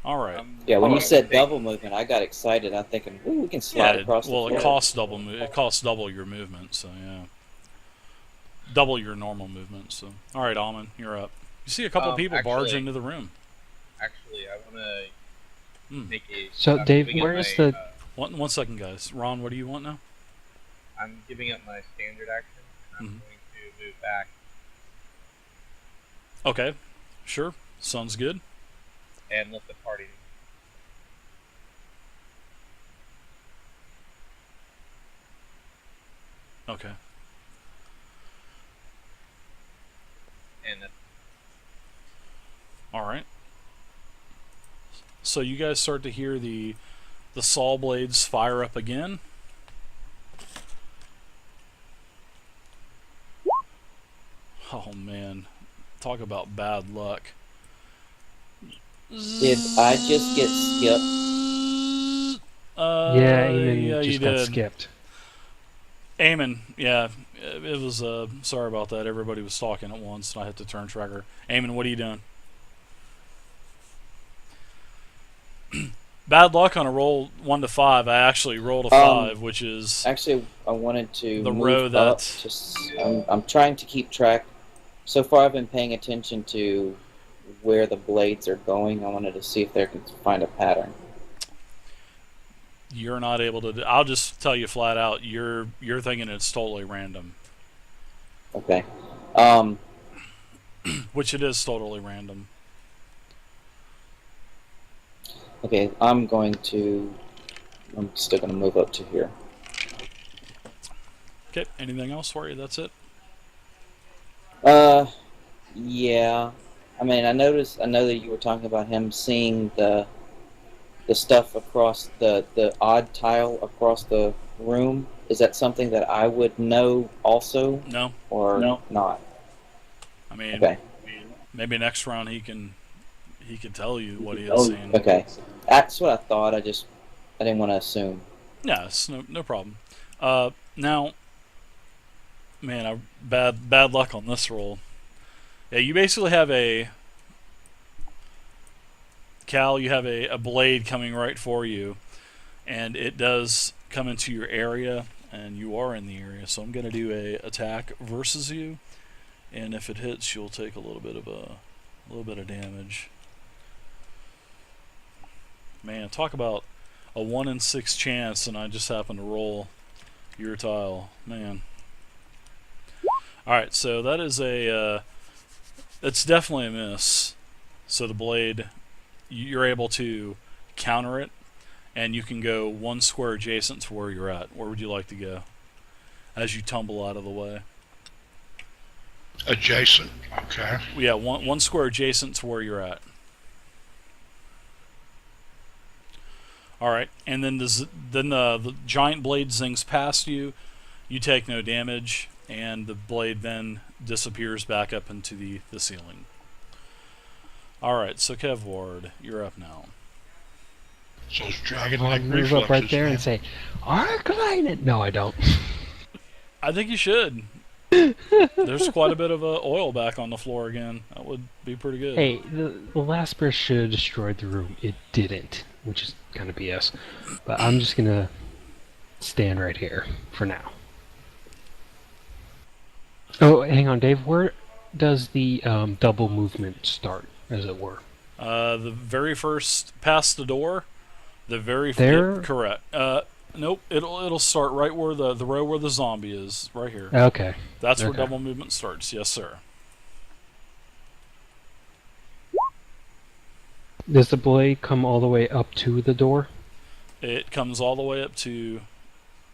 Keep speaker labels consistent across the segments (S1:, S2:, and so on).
S1: All right.
S2: Yeah, when you said double movement, I got excited. I'm thinking, ooh, we can slide
S1: Yeah.
S2: across the
S1: Well, it
S2: floor.
S1: costs double. It costs double your movement. So yeah, double your normal movement. So all right, Almond, you're up. You see a couple people barge
S3: Actually,
S1: into the room.
S3: actually, I want to
S1: Hmm.
S3: make a.
S4: So,
S3: I'm
S4: Dave,
S3: giving up
S4: where is
S3: my.
S4: the?
S1: One second, guys. Ron, what do you want now?
S3: I'm giving up my standard action, and I'm
S1: Hmm.
S3: going to move back
S1: Okay. Sure. Sounds good.
S3: and let the party.
S1: Okay.
S3: And
S1: All right. So you guys start to hear the saw blades fire up again. Oh man, talk about bad luck.
S2: Did I just get skipped?
S4: Yeah, Eamon
S1: Yeah, you
S4: just got
S1: did.
S4: skipped.
S1: Eamon, yeah, it was. Sorry about that. Everybody was talking at once, and I had to turn tracker. Eamon, what are you doing? Bad luck on a roll 1 to 5. I actually rolled a 5, which is
S2: Actually, I wanted to
S1: the
S2: move
S1: row
S2: up.
S1: that.
S2: I'm trying to keep track. So far, I've been paying attention to where the blades are going. I wanted to see if they can find a pattern.
S1: You're not able to. I'll just tell you flat out. You're thinking it's totally random,
S2: Okay.
S1: which it is totally random.
S2: Okay, I'm still going to move up to here.
S1: Okay. Anything else for you? That's it.
S2: Yeah. I mean, I know that you were talking about him seeing the stuff across the odd tile across the room. Is that something that I would know also,
S1: No.
S2: or not?
S1: I mean,
S2: Okay.
S1: maybe next round he can tell you what he had seen.
S2: Okay. That's what I thought. I didn't want to assume.
S1: Yeah, it's no problem. Now, man, bad luck on this roll. Yeah, you basically have Cal. You have a blade coming right for you, and it does come into your area, and you are in the area. So I'm gonna do a attack versus you, and if it hits, you'll take a little bit of damage. Man, talk about a 1 in 6 chance, and I just happen to roll your tile. Man. Alright, so that is it's definitely a miss. So the blade, you're able to counter it, and you can go 1 square adjacent to where you're at. Where would you like to go as you tumble out of the way?
S5: Adjacent, okay.
S1: Yeah, one square adjacent to where you're at. Alright, and then the giant blade zings past you. You take no damage, and the blade then disappears back up into the ceiling. Alright, so Kev Ward, you're up now.
S5: So it's dragon-like
S4: Move
S5: reflexes.
S4: up right there
S5: man.
S4: and say, "Arcline it." No, I don't.
S1: I think you should. There's quite a bit of oil back on the floor again. That would be pretty good.
S4: Hey, the last burst should have destroyed the room. It didn't, which is kind of BS. But I'm just gonna stand right here for now. Oh, hang on, Dave. Where does the double movement start, as it were?
S1: The very first past the door, the very
S4: There?
S1: Yep, correct. Nope. It'll start right where the row where the zombie is, right here.
S4: Okay.
S1: That's where
S4: Okay.
S1: double movement starts. Yes, sir.
S4: Does the blade come all the way up to the door?
S1: It comes all the way up to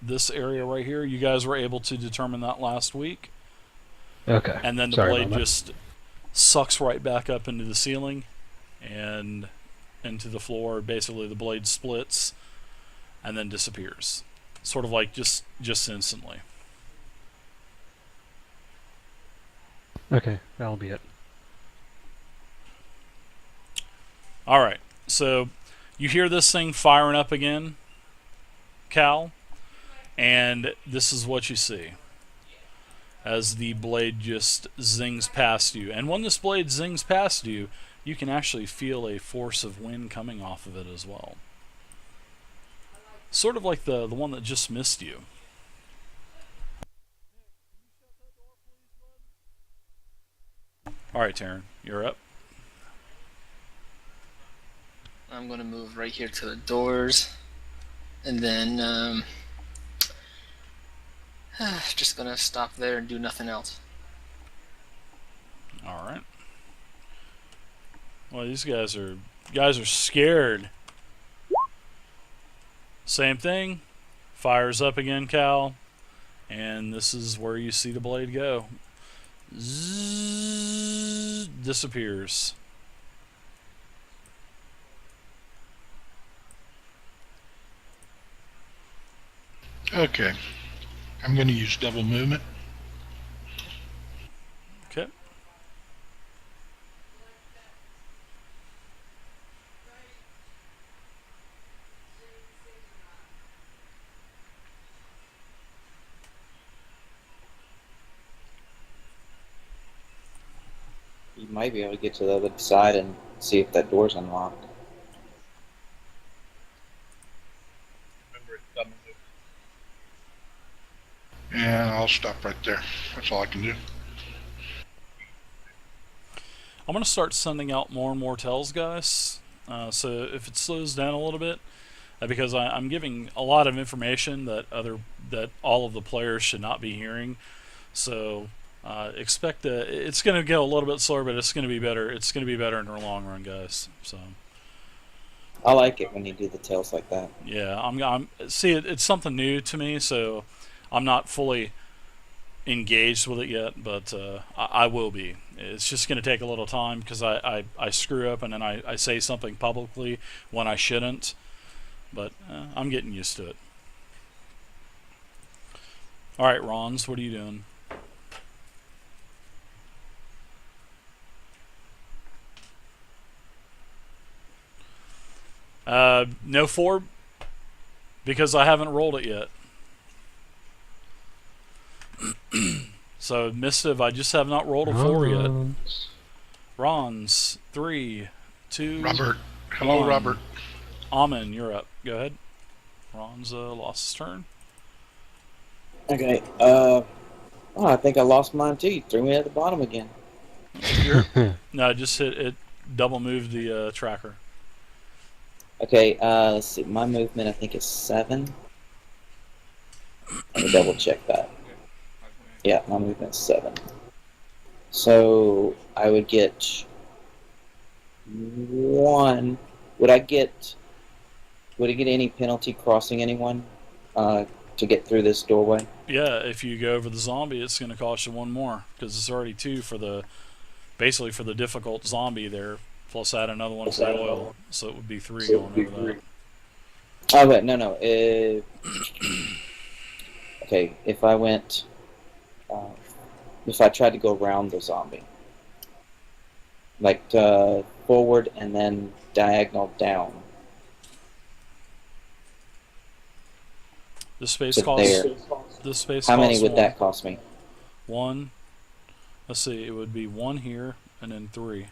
S1: this area right here. You guys were able to determine that last week.
S4: Okay.
S1: And then the
S4: Sorry
S1: blade
S4: about that.
S1: just sucks right back up into the ceiling and into the floor. Basically, the blade splits and then disappears. Sort of like just instantly.
S4: Okay, that'll be it.
S1: Alright, so you hear this thing firing up again, Cal, and this is what you see as the blade just zings past you. And when this blade zings past you, you can actually feel a force of wind coming off of it as well. Sort of like the one that just missed you. Alright, Taryn, you're up.
S6: I'm going to move right here to the doors. And then, just going to stop there and do nothing else.
S1: Alright. Well, these guys are scared. Same thing. Fires up again, Cal. And this is where you see the blade go. Zzz, disappears.
S5: Okay. I'm going to use double movement.
S1: Okay.
S2: You might be able to get to the other side and see if that door's unlocked.
S3: Remember, it's double move.
S5: And I'll stop right there. That's all I can do.
S1: I'm going to start sending out more and more tells, guys. So if it slows down a little bit, because I'm giving a lot of information that all of the players should not be hearing. So expect it's going to go a little bit slower, but it's going to be better. It's going to be better in the long run, guys. So
S2: I like it when you do the tales like that.
S1: yeah, it's something new to me, so I'm not fully engaged with it yet, but I will be. It's just going to take a little time because I screw up and then I say something publicly when I shouldn't, but I'm getting used to it. Alright, Rons, what are you doing? No 4, because I haven't rolled it yet. So, Missive, I just have not rolled a 4 yet. Rons, 3, 2,
S5: Robert. Hello,
S1: 1.
S5: Robert.
S1: Amen, you're up. Go ahead. Ron's lost his turn.
S2: Okay. I think I lost mine too. You threw me at the bottom again.
S1: No, just hit it. Double move the tracker.
S2: Okay. Let's see. My movement, I think, is 7. Let me double check that. Yeah, my movement's 7. So I would get 1. Would I get any penalty crossing anyone to get through this doorway?
S1: Yeah, if you go over the zombie, it's going to cost you 1 more because it's already 2 for the difficult zombie there. Plus add another one for the oil, so it would be 3 going over that.
S2: Oh wait, no. Okay, if I went, if I tried to go around the zombie, like forward and then diagonal down.
S1: This space
S2: To
S1: costs.
S2: there.
S1: This space.
S2: How many
S1: costs
S2: would
S1: 1.
S2: that cost me?
S1: 1. Let's see. It would be 1 here and then 3.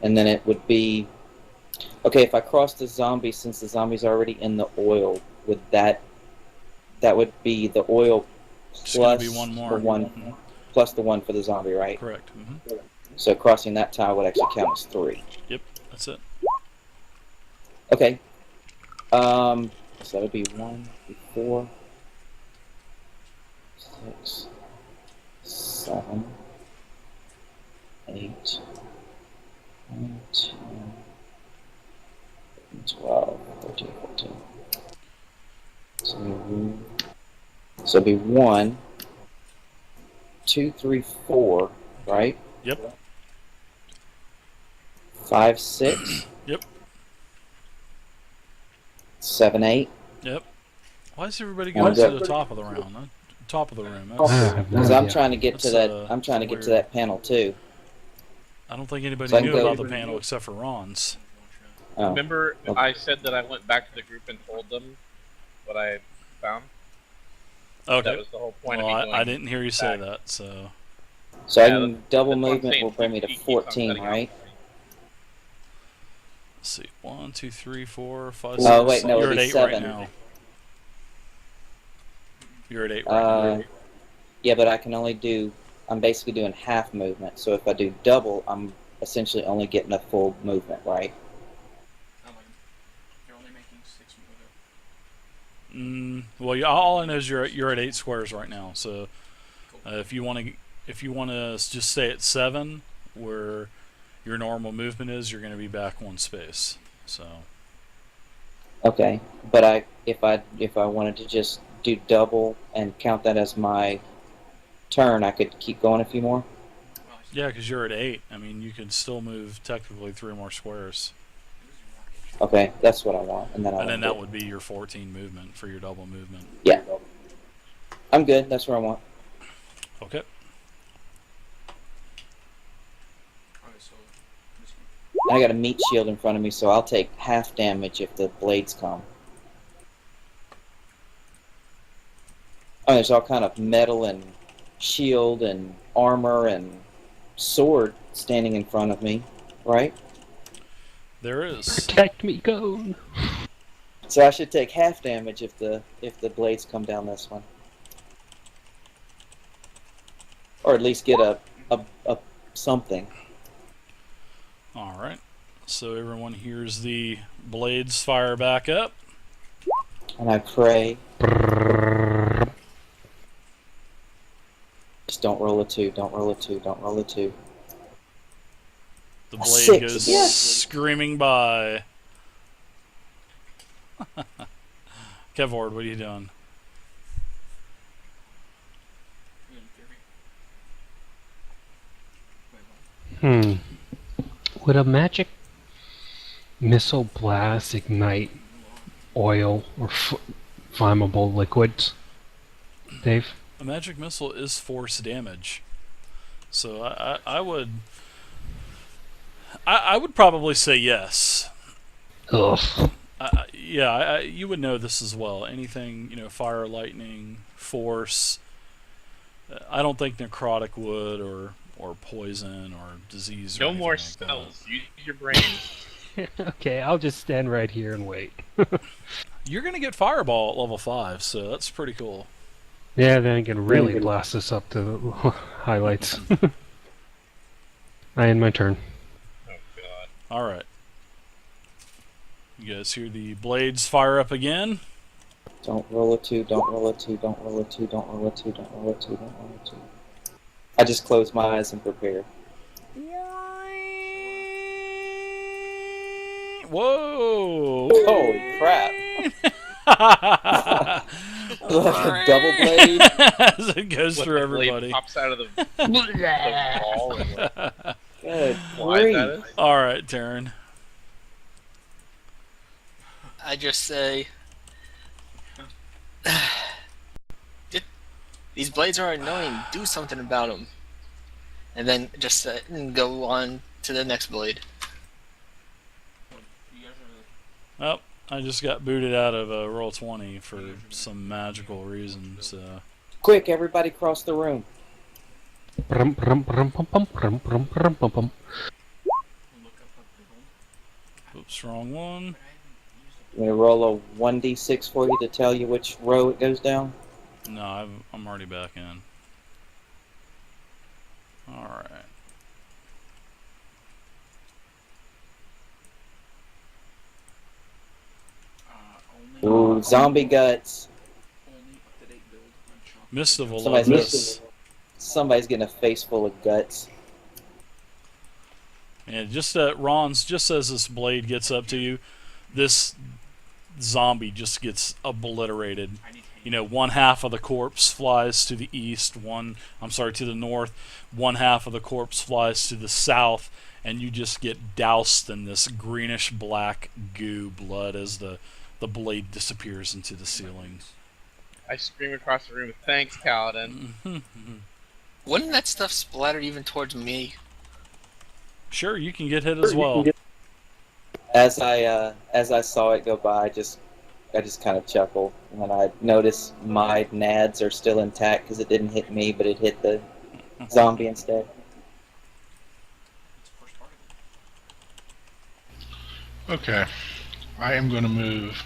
S2: And then it would be, okay, if I cross the zombie, since the zombie's already in the oil, would that would be the oil
S1: It's going
S2: plus
S1: to be 1 more.
S2: the one plus the 1 for the zombie, right?
S1: Correct.
S2: So crossing that tile would actually count as 3.
S1: Yep, that's it.
S2: Okay. So that would be 1, 4, 6, 7, 8, 9, 10, 12, 13, 14. So it'd be 1, 2, 3, 4, right?
S1: Yep.
S2: 5, 6.
S1: Yep.
S2: 7, 8.
S1: Yep. Why is everybody going to the top of the round? Huh? Top of the room.
S2: Because I'm trying to get
S1: That's,
S2: to that. I'm trying to get to
S1: weird.
S2: that panel too.
S1: I don't think anybody
S2: So I
S1: knew
S2: can go-
S1: about the panel except for Ron's.
S2: Oh.
S3: Remember,
S2: Okay.
S3: I said that I went back to the group and told them what I found?
S1: Okay.
S3: That was the whole point
S1: Well,
S3: of me going
S1: I didn't hear you say
S3: back.
S1: that, so
S2: So I
S3: Yeah,
S2: can double
S3: that's what I'm
S2: movement
S3: saying.
S2: will bring me to
S3: He keeps on
S2: 14,
S3: cutting out.
S2: right?
S1: Let's see. 1, 2, 3, 4, 5,
S2: Oh,
S1: 6.
S2: wait, no,
S1: You're
S2: it'll
S1: at
S2: be
S1: 8 right
S2: 7.
S1: now. You're at 8 right now.
S2: Yeah, but I can only do. I'm basically doing half movement. So if I do double, I'm essentially only getting a full movement, right?
S6: You're only making 6
S1: Well, all I know is you're at 8 squares right now. So if you want to just stay at 7, where your normal movement is, you're going to be back 1 space. So
S2: Okay, but if I wanted to just do double and count that as my turn, I could keep going a few more.
S1: yeah, because you're at 8. I mean, you could still move technically 3 more squares,
S2: Okay, that's what I want, and then
S1: and then that would be your 14 movement for your double movement.
S2: Yeah, I'm good. That's what I want.
S1: Okay.
S2: I got a meat shield in front of me, so I'll take half damage if the blades come. Oh, there's all kind of metal and shield and armor and sword standing in front of me, right?
S1: There is.
S4: Protect me, Cone.
S2: So I should take half damage if the blades come down this one, or at least get a something.
S1: All right. So everyone hears the blades fire back up.
S2: And I pray. Just don't roll a 2. Don't roll a 2. Don't roll a 2.
S1: The blade
S2: 6,
S1: goes
S2: yes.
S1: screaming by. Kevord, what are you doing?
S4: Would a magic missile blast ignite oil or flammable liquids, Dave?
S1: A magic missile is force damage, so I would probably say yes.
S4: Ugh.
S1: Yeah, you would know this as well. Anything, fire, lightning, force. I don't think necrotic would, or poison, or disease. Or
S3: No
S1: anything
S3: more
S1: like
S3: spells. Use your brain.
S4: Okay, I'll just stand right here and wait.
S1: that. You're gonna get fireball at level 5, so that's pretty cool.
S4: Yeah, then I can really blast this up to the highlights. I end my turn.
S3: Oh god.
S1: All right. You guys hear the blades fire up again?
S2: Don't roll a 2. Don't roll a 2. Don't roll a 2. Don't roll a 2. Don't roll a 2. Don't roll a 2. I just close my eyes and prepare.
S1: Whoa!
S2: Holy crap! Double blade.
S1: As it goes
S3: What,
S1: through
S3: the blade
S1: everybody.
S3: pops out of the wall and what?
S2: Good
S3: Why is that
S2: grief.
S3: it?
S1: All right, Taryn.
S6: I just say, these blades are annoying. Do something about them, and then just go on to the next blade.
S1: Oh, I just got booted out of roll 20 for some magical reason. So
S2: Quick, everybody cross the room.
S4: Brum, brum, brum, bum, bum, brum, brum, brum, bum, bum.
S1: oops, wrong one.
S2: I'm going to roll a 1d6 for you to tell you which row it goes down.
S1: No, I'm already back in. All right.
S2: Ooh, zombie guts.
S1: Mist of will love this.
S2: Somebody's getting a face full of guts.
S1: And just Ron's, just as this blade gets up to you, this zombie just gets obliterated. One half of the corpse flies to the east, to the north. One half of the corpse flies to the south, and you just get doused in this greenish black goo blood as the blade disappears into the ceiling.
S3: I scream across the room, thanks, Paladin.
S6: Wouldn't that stuff splatter even towards me?
S1: Sure, you can get hit as well.
S2: As I saw it go by, I just kind of chuckled, and then I noticed my nads are still intact because it didn't hit me, but it hit the zombie instead.
S5: Okay. I am going to move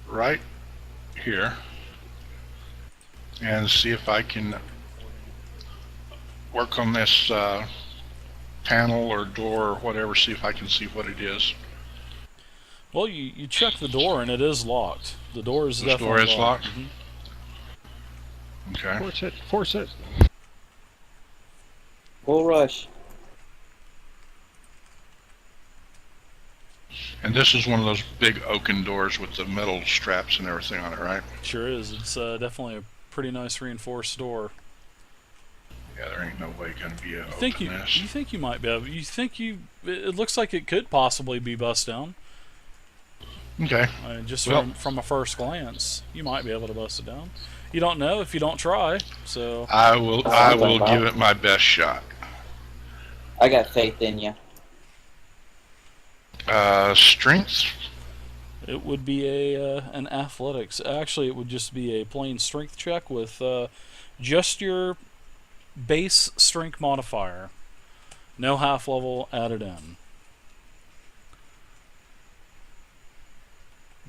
S5: right here and see if I can work on this panel or door or whatever, see if I can see what it is.
S1: Well, you check the door and it is locked. The door is
S5: This
S1: definitely
S5: door is locked?
S1: Mhm.
S5: Okay.
S4: Force it. Force it.
S2: Full rush.
S5: And this is one of those big oaken doors with the metal straps and everything on it, right?
S1: Sure is. It's definitely a pretty nice reinforced door.
S5: Yeah, there ain't no way gonna be able to
S1: You
S5: open this.
S1: think you might be able? You think you? It looks like it could possibly be bust down.
S5: Okay.
S1: Just
S5: Well-
S1: from a first glance, you might be able to bust it down. You don't know if you don't try. So
S5: I will give it my best shot.
S2: I got faith in you.
S5: Strength?
S1: it would be an athletics. Actually, it would just be a plain strength check with just your base strength modifier. No half level added in.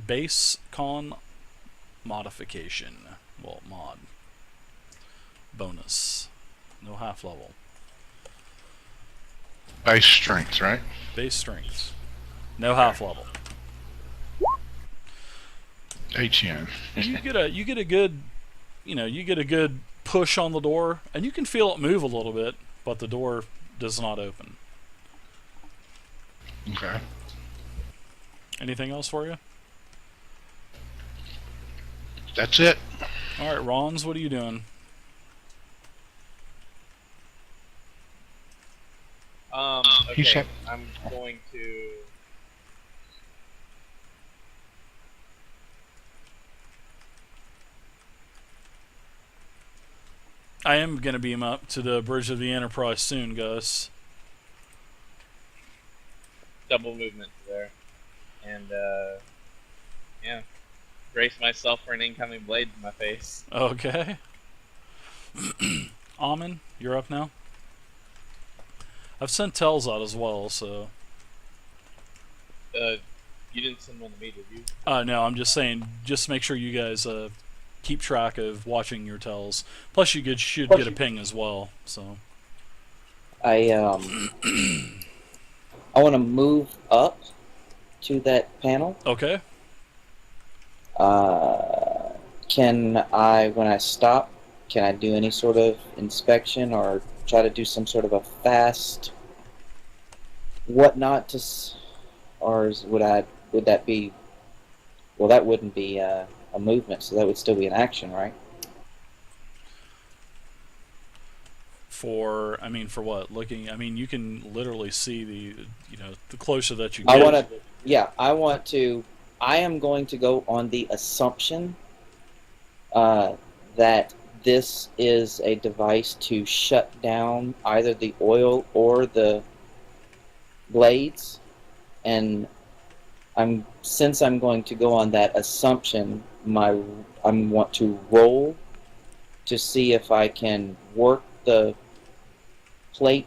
S1: Base con modification. Well, mod. Bonus. No half level.
S5: Base strength, right?
S1: Base strength. No half level.
S5: 18.
S1: You get a good, you get a good push on the door, and you can feel it move a little bit, but the door does not open.
S5: Okay.
S1: Anything else for you?
S5: That's it.
S1: All right, Rons, what are you doing?
S3: Okay,
S5: said-
S3: I'm going to.
S1: I am going to beam up to the bridge of the Enterprise soon, Gus.
S3: Double movement there, and yeah, brace myself for an incoming blade to my face.
S1: Okay. Amin, you're up now. I've sent tells out as well, so.
S3: You didn't send one to me, did you?
S1: No, I'm just saying, just make sure you guys keep track of watching your tells. Plus, you should get a ping as well. So.
S2: I want to move up to that panel.
S1: Okay.
S2: Can I, when I stop, can I do any sort of inspection or try to do some sort of a fast whatnot or would that be? Well, that wouldn't be a movement, so that would still be an action, right?
S1: For what? Looking, you can literally see the closer that you
S2: I
S1: get.
S2: want to. I am going to go on the assumption that this is a device to shut down either the oil or the blades, and since I'm going to go on that assumption, I want to roll to see if I can work the plate,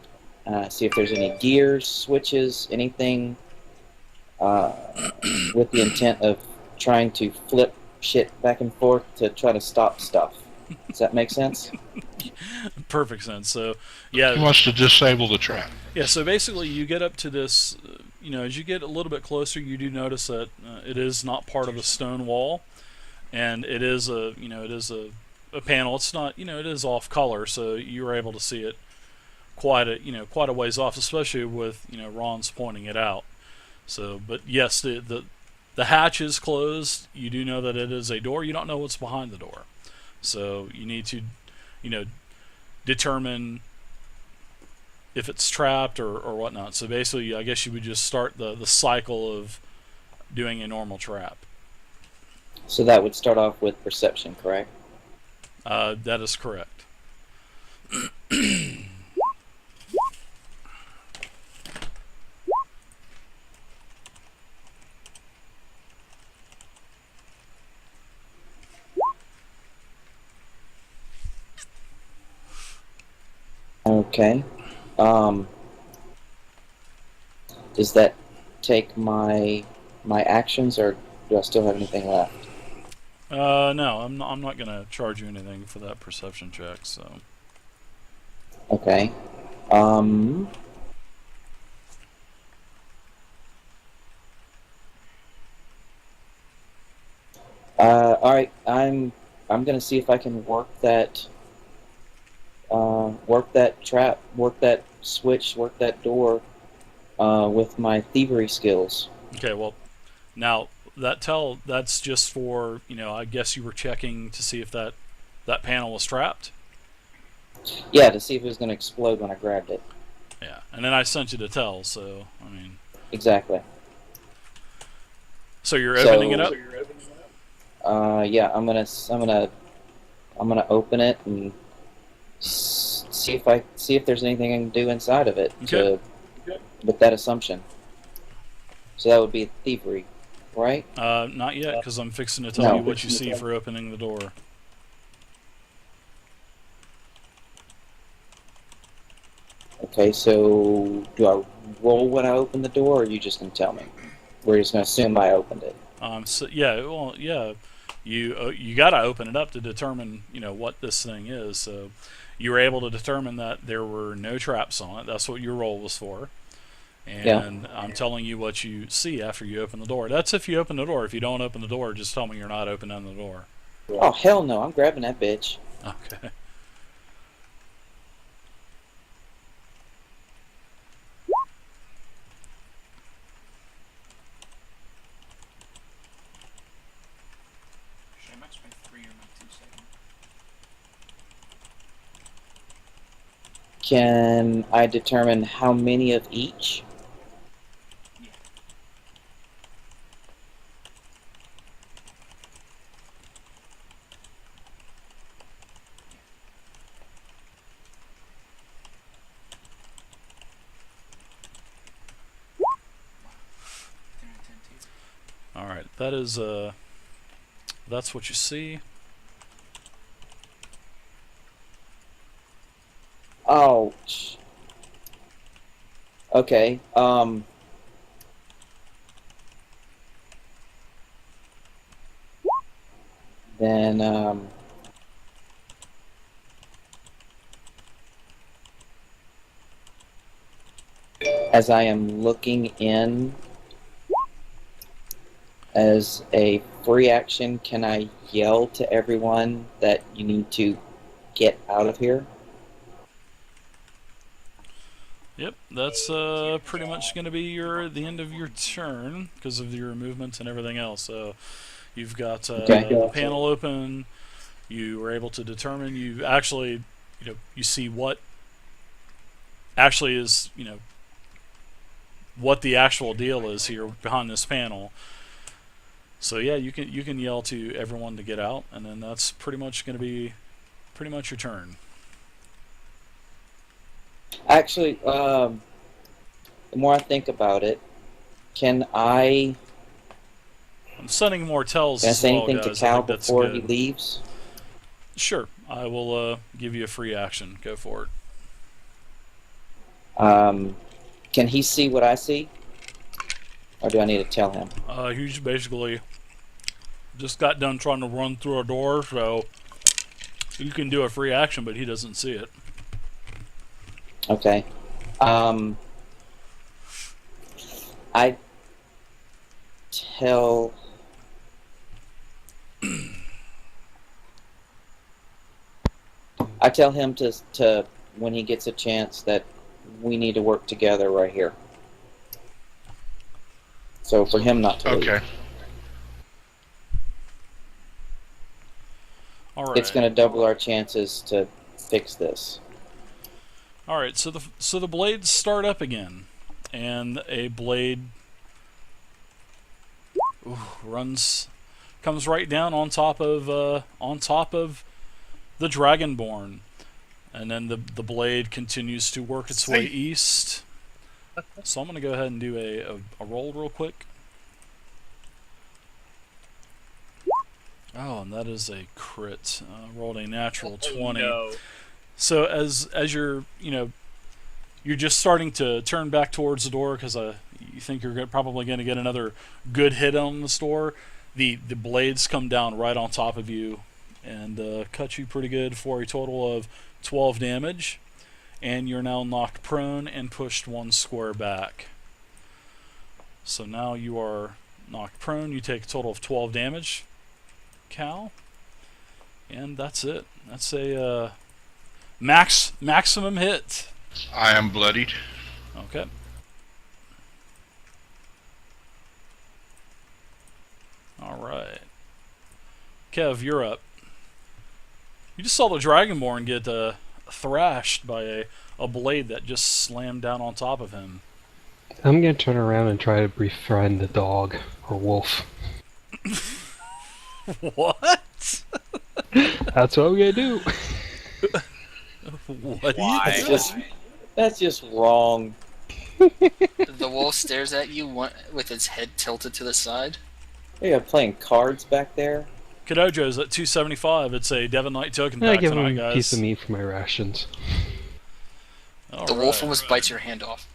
S2: see if there's any gears, switches, anything, with the intent of trying to flip shit back and forth to try to stop stuff. Does that make sense?
S1: Perfect sense. So,
S5: He
S1: yeah.
S5: wants to disable the trap.
S1: Yeah, so basically you get up to this, as you get a little bit closer, you do notice that it is not part of a stone wall, and it is a panel. It's not, it is off color, so you were able to see it quite a ways off, especially with, Ron's pointing it out. So, but yes, the hatch is closed. You do know that it is a door. You don't know what's behind the door. So you need to, determine if it's trapped or whatnot. So basically, I guess you would just start the cycle of doing a normal trap.
S2: So that would start off with perception, correct?
S1: That is correct.
S2: Okay. Does that take my actions, or do I still have anything left?
S1: No, I'm not gonna charge you anything for that perception check. So.
S2: Okay. Um. All right. I'm gonna see if I can work that. Work that trap. Work that switch. Work that door. With my thievery skills.
S1: Okay. Well, now that's just for I guess you were checking to see if that panel was trapped.
S2: Yeah, to see if it was gonna explode when I grabbed it.
S1: Yeah, and then I sent you to tell. So I mean.
S2: Exactly.
S1: So you're opening it up.
S2: Yeah. I'm gonna open it and see if there's anything I can do inside of it with that assumption. So that would be thievery, right?
S1: Not yet, because I'm fixing to tell you what you see for opening the door.
S2: Okay, so do I roll when I open the door, or are you just gonna tell me? We're just gonna assume I opened it.
S1: So yeah, well, yeah, you gotta open it up to determine what this thing is. So you were able to determine that there were no traps on it. That's what your roll was for. And I'm telling you what you see after you open the door. That's if you open the door. If you don't open the door, just tell me you're not opening the door.
S2: Oh hell no! I'm grabbing that bitch.
S1: Okay.
S2: Can I determine how many of each?
S1: All right. That is that's what you see.
S2: Ouch. Okay. Then as I am looking in, as a free action, can I yell to everyone that you need to get out of here?
S1: Yep, that's pretty much going to be the end of your turn because of your movements and everything else. So you've got the panel open. You were able to determine. You actually, you see what actually is, what the actual deal is here behind this panel. So yeah, you can yell to everyone to get out, and then that's pretty much going to be your turn.
S2: Actually, the more I think about it, I'm
S1: sending more tells.
S2: Can I say
S1: as well,
S2: anything
S1: guys.
S2: to Cal before he leaves?
S1: Sure, I will give you a free action. Go for it.
S2: Can he see what I see? Or do I need to tell him?
S1: He's basically just got done trying to run through a door, so you can do a free action, but he doesn't see it.
S2: Okay. I tell... I tell him to when he gets a chance that we need to work together right here. So for him not to leave.
S5: Okay.
S1: All right.
S2: It's going to double our chances to fix this.
S1: All right. So the blades start up again, and a blade comes right down on top of the Dragonborn, and then the blade continues to work its way east. So I'm going to go ahead and do a roll real quick. Oh, and that is a crit. Rolled a natural 20.
S3: No.
S1: So as you're you're just starting to turn back towards the door because you think you're probably going to get another good hit on the door. The blades come down right on top of you and cut you pretty good for a total of 12 damage. And you're now knocked prone and pushed 1 square back. So now you are knocked prone. You take a total of 12 damage, Cal. And that's it. That's a maximum hit.
S5: I am bloodied.
S1: Okay. All right. Kev, you're up. You just saw the Dragonborn get thrashed by a blade that just slammed down on top of him.
S4: I'm gonna turn around and try to befriend the dog or wolf.
S1: What?
S4: That's what I'm gonna do.
S1: What?
S3: Why?
S2: That's just wrong.
S6: The wolf stares at you with its head tilted to the side.
S2: Yeah, playing cards back there.
S1: Kadojo's at 275. It's a Devon Knight token
S4: I
S1: pack
S4: give him
S1: tonight,
S4: a
S1: guys.
S4: piece of meat for my rations.
S6: The wolf almost bites your hand off.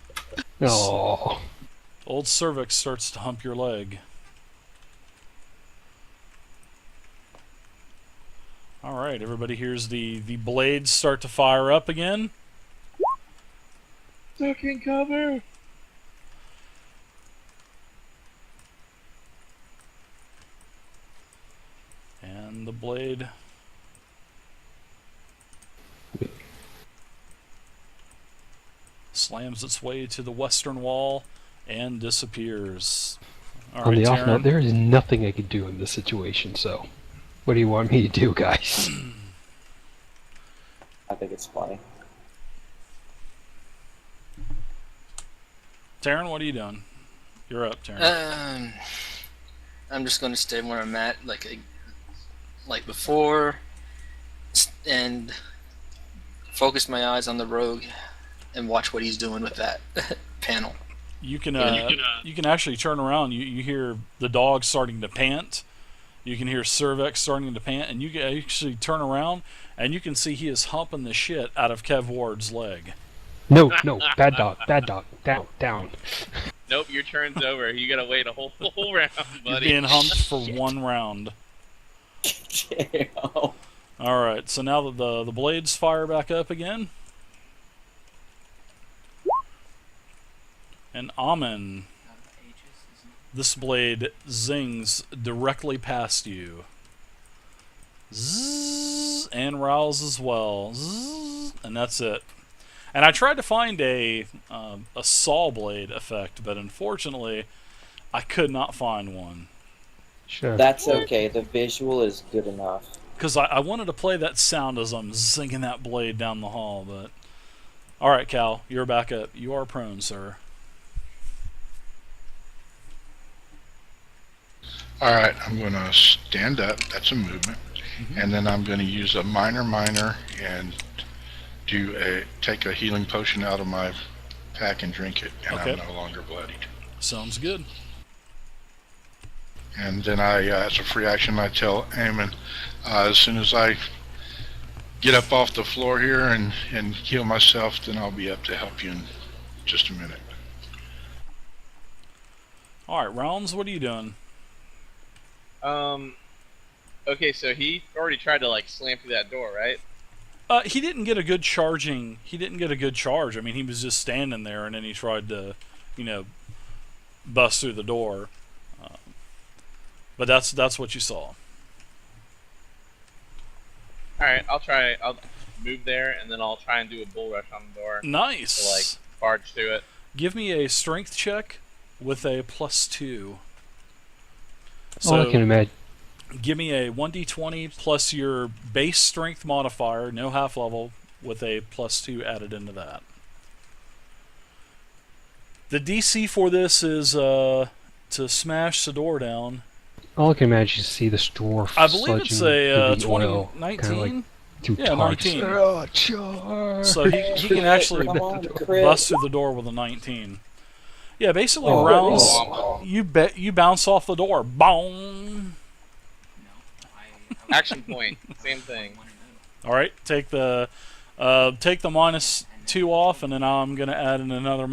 S4: Oh,
S1: Old cervix starts to hump your leg. Alright, everybody hears the blades start to fire up again.
S3: Taking cover.
S1: And the blade slams its way to the western wall and disappears. All
S4: on
S1: right,
S4: the off
S1: Taryn.
S4: note, there is nothing I could do in this situation. So, what do you want me to do, guys?
S2: I think it's funny.
S1: Taryn, what are you doing? You're up, Taryn.
S6: I'm just going to stay where I'm at, like before, and focus my eyes on the rogue and watch what he's doing with that panel.
S1: You can actually turn around. You hear the dog starting to pant. You can hear Cervex starting to pant, and you can actually turn around and you can see he is humping the shit out of Kev Ward's leg.
S4: No, bad dog, down.
S3: Nope, your turn's over. You gotta wait a whole round,
S1: You're
S3: buddy.
S1: being humped for 1 round.
S2: Damn.
S1: All right, so now that the blades fire back up again, and Amen, this blade zings directly past you. Zzz, and Rouse as well. Zzz, and that's it. And I tried to find a saw blade effect, but unfortunately, I could not find one.
S4: Sure.
S2: That's okay. The visual is good enough.
S1: Because I wanted to play that sound as I'm zinging that blade down the hall, but... Alright, Cal, you're back up. You are prone, sir.
S5: Alright, I'm going to stand up. That's a movement. And then I'm going to use a minor and take a healing potion out of my pack and drink it, and
S1: Okay.
S5: I'm no longer bloodied.
S1: Sounds good.
S5: And then as a free action, I tell Eamon, as soon as I get up off the floor here and heal myself, then I'll be up to help you in just a minute.
S1: Alright, Rounds, what are you doing?
S3: Okay, so he already tried to like slam through that door, right?
S1: He didn't get a good charging... He didn't get a good charge. I mean, he was just standing there, and then he tried to, bust through the door. But that's what you saw.
S3: Alright, I'll move there, and then I'll try and do a bull rush on the door
S1: Nice!
S3: to like barge through it.
S1: Give me a strength check with a +2.
S4: All I can imagine.
S1: Give me a 1d20 plus your base strength modifier, no half level, with a +2 added into that. The DC for this is to smash the door down.
S4: All I can imagine is see this dwarf.
S1: I believe it's a
S4: 19.
S1: Like
S4: Two
S1: Yeah,
S4: tarts.
S1: 19.
S4: Oh, charge.
S1: so he can actually
S2: Come on, crit.
S1: bust through the door with a 19. Yeah, basically
S4: Oh,
S1: Rounds.
S4: oh.
S1: You bounce off the door. Boom.
S3: Action point, same thing.
S1: All right, take the Take the -2 off, and then I'm going to add in another